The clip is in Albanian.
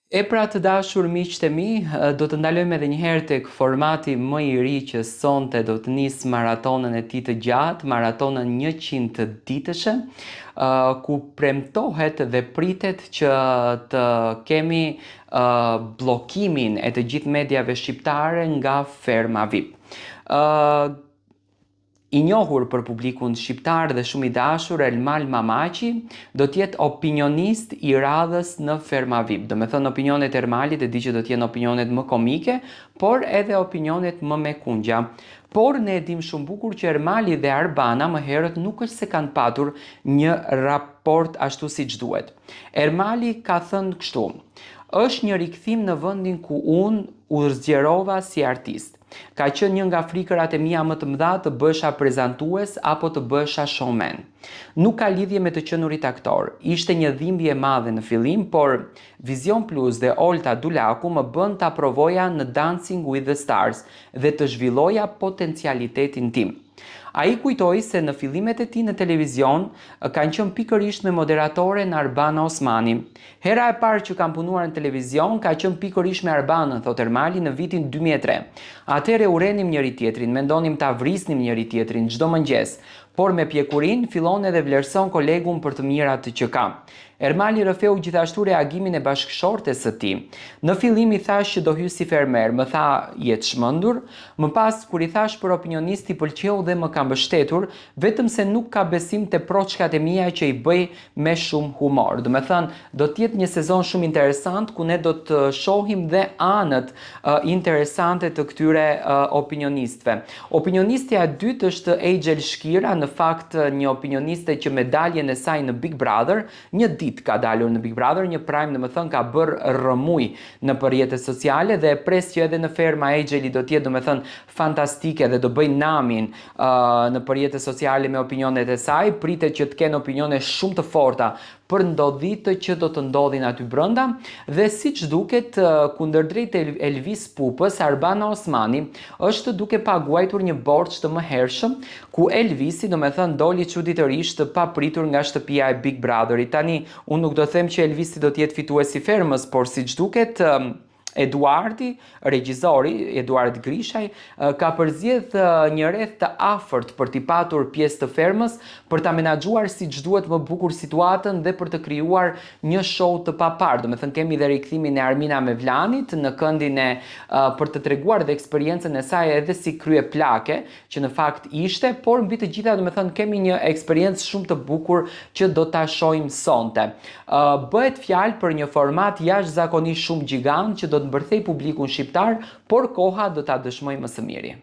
E pra të dashur miqtë e mi, do të ndalojmë edhe një herë tek formati më i ri që sonte do të nis maratonën e tij të gjatë, maratonën 100 ditëshe, ku premtohet dhe pritet që të kemi bllokimin e të gjithë mediave shqiptare nga Ferma VIP. I njohur për publikun shqiptar dhe shumë i dashur, Elmal Mamaçi do t'jetë opinionist i radhës në Ferma VIP. Do me thënë opinionet e Ermalit e di që do t'jenë opinionet më komike, por edhe opinionet më me kundja. Por ne dim shumë bukur që Ermali dhe Arbana më herët nuk është se kanë patur një raport ashtu siç duhet. Ermali ka thënë kështu: është një rikthim në vendin ku unë u zgjerova si artist. Ka qenë një nga frikërat e mia më të mëdha të bësha prezantues apo të bësha showman. Nuk ka lidhje me të qenurit aktor. Ishte një dhimbje e madhe në fillim, por Vision Plus dhe Olta Dulaku më bën ta provoja në Dancing with the Stars dhe të zhvilloja potencialitetin tim. Ai kujtoi se në fillimet e tij në televizion kanë qenë pikërisht me moderatore në Arbana Osmani. Hera e parë që kam punuar në televizion ka qenë pikërisht me Arbanën, thot Ermali, në vitin 2003. Atëherë urenim njëri tjetrin, mendonim ta vrisnim njëri tjetrin çdo mëngjes, por me pjekurin fillon edhe vlerëson kolegun për të mirat që ka. Ermali rrëfeu gjithashtu reagimin e bashkëshortes së tij. Në fillim i thash që do hyj si fermer, më tha je çmendur, më pas kur i thash për opinionist i pëlqeu dhe më ka mbështetur, vetëm se nuk ka besim te proçkat e mia që i bëj me shumë humor. Do me thënë, do të jetë një sezon shumë interesant ku ne do të shohim dhe anët interesante të këtyre opinionistëve. Opinionistja e dytë është Angel Shkira, në fakt një opinioniste që medaljen e saj në Big Brother, një ditë ka dalur në Big Brother, një prime dhe më thënë ka bërë rëmuj në rrjetet sociale dhe pres që edhe në Ferma Angeli do tjetë do me thënë fantastike dhe do bëj namin në rrjetet sociale me opinionet e saj, pritet që të kenë opinione shumë të forta për ndodhitë që do të ndodhin aty brenda dhe siç duket kundërdrejt Elvis Pupës, Arbana Osmani është duke paguajtur një borxh të mëhershëm ku Elvisi do me thënë doli çuditërisht të papritur nga shtëpia e Big Brotherit. Tani unë nuk do them që Elvisi do të jetë fituesi i Fermës, por siç duket Eduardi, regjizori, Eduard Grishaj, ka përzgjedh një rreth të afërt për t'i patur pjesë të Fermës, për ta menaxhuar siç duhet më bukur situatën dhe për të krijuar një show të paparë. Do me thënë kemi dhe rikthimin e Armina Mevlanit në këndin e për të treguar dhe eksperiencën e saj edhe si krye plake, që në fakt ishte, por mbi të gjitha do me thënë kemi një eksperiencë shumë të bukur që do ta shohim sonte. Bëhet fjalë për një format jashtëzakonisht shumë gjigant që do të mbërthej publikun shqiptar, por koha do ta dëshmojë më së miri.